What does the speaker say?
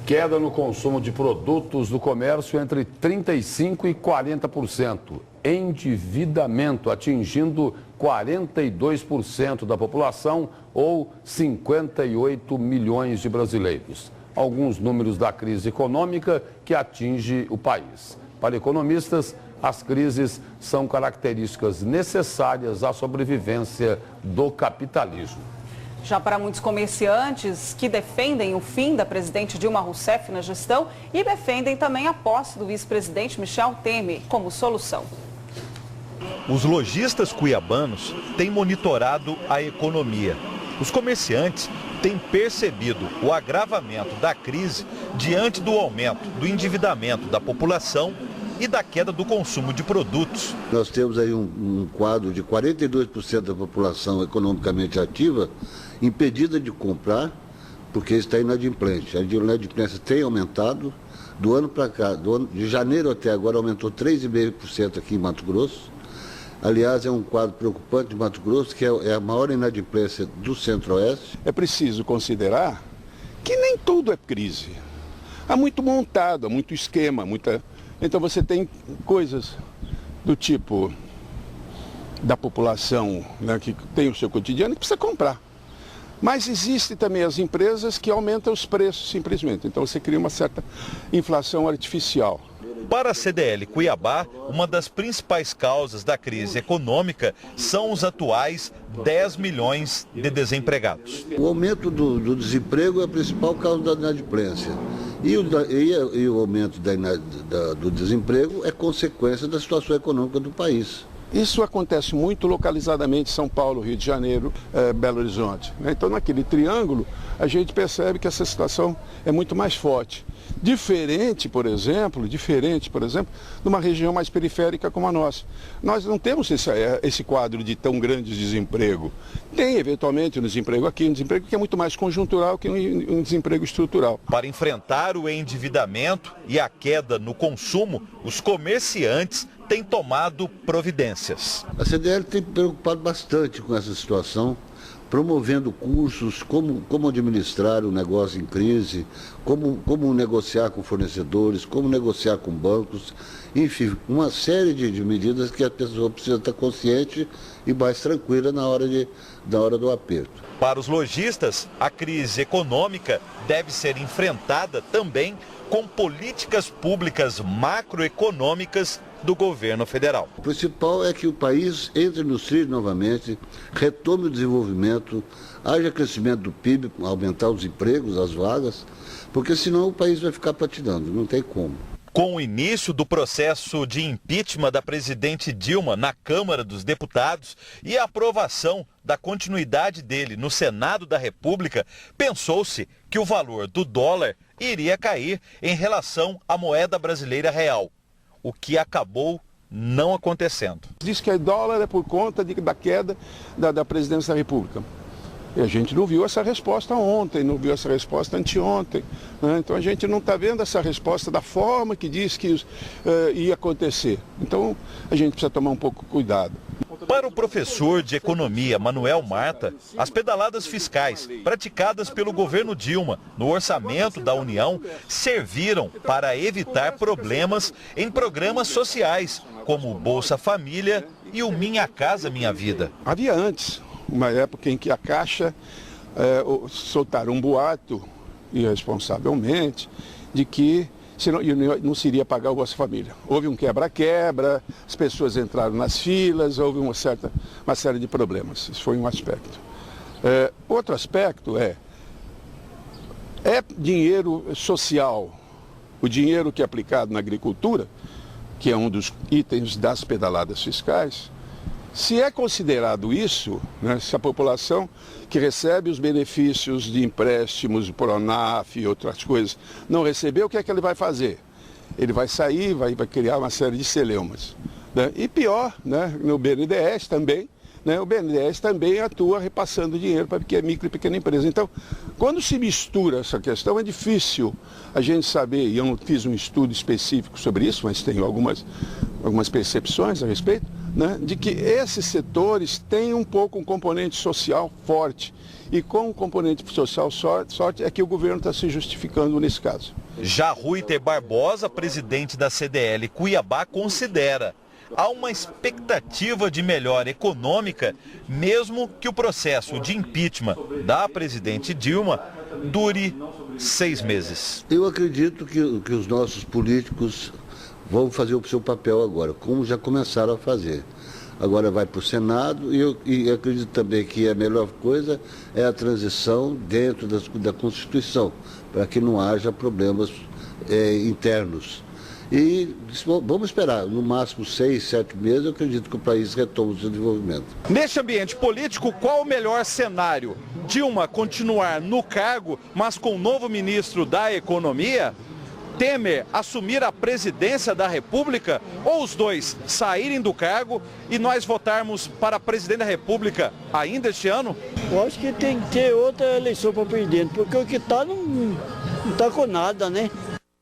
Queda no consumo de produtos do comércio entre 35% e 40%. Endividamento atingindo 42% da população ou 58 milhões de brasileiros. Alguns números da crise econômica que atinge o país. Para economistas, as crises são características necessárias à sobrevivência do capitalismo. Já para muitos comerciantes que defendem o fim da presidente Dilma Rousseff na gestão e defendem também a posse do vice-presidente Michel Temer como solução. Os lojistas cuiabanos têm monitorado a economia. Os comerciantes têm percebido o agravamento da crise diante do aumento do endividamento da população e da queda do consumo de produtos. Nós temos aí um quadro de 42% da população economicamente ativa impedida de comprar porque está inadimplente. A inadimplência tem aumentado. Do ano para cá, de janeiro até agora, aumentou 3,5% aqui em Mato Grosso. Aliás, é um quadro preocupante de Mato Grosso, que é a maior inadimplência do Centro-Oeste. É preciso considerar que nem tudo é crise. Há muito montado, há muito esquema, Então você tem coisas do tipo da população, né, que tem o seu cotidiano e precisa comprar. Mas existem também as empresas que aumentam os preços simplesmente. Então você cria uma certa inflação artificial. Para a CDL Cuiabá, uma das principais causas da crise econômica são os atuais 10 milhões de desempregados. O aumento do desemprego é a principal causa da inadimplência. E o aumento do desemprego é consequência da situação econômica do país. Isso acontece muito localizadamente em São Paulo, Rio de Janeiro, Belo Horizonte. Então, naquele triângulo, a gente percebe que essa situação é muito mais forte. Diferente, por exemplo, numa região mais periférica como a nossa. Nós não temos esse quadro de tão grande desemprego. Tem, eventualmente, um desemprego aqui, um desemprego que é muito mais conjuntural que um desemprego estrutural. Para enfrentar o endividamento e a queda no consumo, os comerciantes têm tomado providências. A CDL tem preocupado bastante com essa situação, promovendo cursos, como administrar o negócio em crise, como negociar com fornecedores, como negociar com bancos, enfim, uma série de medidas que a pessoa precisa estar consciente e mais tranquila na hora do aperto. Para os lojistas, a crise econômica deve ser enfrentada também com políticas públicas macroeconômicas do governo federal. O principal é que o país entre nos trilhos novamente, retome o desenvolvimento, haja crescimento do PIB, aumentar os empregos, as vagas, porque senão o país vai ficar patinando, não tem como. Com o início do processo de impeachment da presidente Dilma na Câmara dos Deputados e a aprovação da continuidade dele no Senado da República, pensou-se que o valor do dólar iria cair em relação à moeda brasileira real, o que acabou não acontecendo. Diz que o dólar é por conta da queda da presidência da República. E a gente não viu essa resposta ontem, não viu essa resposta anteontem. Né? Então a gente não está vendo essa resposta da forma que diz que ia acontecer. Então a gente precisa tomar um pouco de cuidado. Para o professor de economia Manuel Marta, as pedaladas fiscais praticadas pelo governo Dilma no orçamento da União serviram para evitar problemas em programas sociais, como o Bolsa Família e o Minha Casa Minha Vida. Havia antes uma época em que a Caixa soltaram um boato, irresponsavelmente, de que não se iria pagar o Bolsa Família. Houve um quebra-quebra, as pessoas entraram nas filas, houve uma série de problemas. Isso foi um aspecto. Outro aspecto é dinheiro social, o dinheiro que é aplicado na agricultura, que é um dos itens das pedaladas fiscais. Se é considerado isso, né, se a população que recebe os benefícios de empréstimos, Pronaf e outras coisas, não receber, o que é que ele vai fazer? Ele vai sair, vai criar uma série de celeumas. Né? E pior, né, no BNDES também, né, o BNDES também atua repassando dinheiro para micro e pequena empresa. Então, quando se mistura essa questão, é difícil a gente saber, e eu não fiz um estudo específico sobre isso, mas tenho algumas percepções a respeito, né, de que esses setores têm um pouco um componente social forte. E com o componente social sorte é que o governo está se justificando nesse caso. Já Ruiter Barbosa, presidente da CDL Cuiabá, considera: há uma expectativa de melhora econômica, mesmo que o processo de impeachment da presidente Dilma dure 6 meses. Eu acredito que os nossos políticos vão fazer o seu papel agora, como já começaram a fazer. Agora vai para o Senado e acredito também que a melhor coisa é a transição dentro da Constituição, para que não haja problemas internos. E vamos esperar, no máximo 6, 7 meses, eu acredito que o país retome o seu desenvolvimento. Neste ambiente político, qual o melhor cenário? Dilma continuar no cargo, mas com o novo ministro da Economia? Temer assumir a presidência da República? Ou os dois saírem do cargo e nós votarmos para presidente da República ainda este ano? Eu acho que tem que ter outra eleição para presidente, porque o que está não está com nada, né?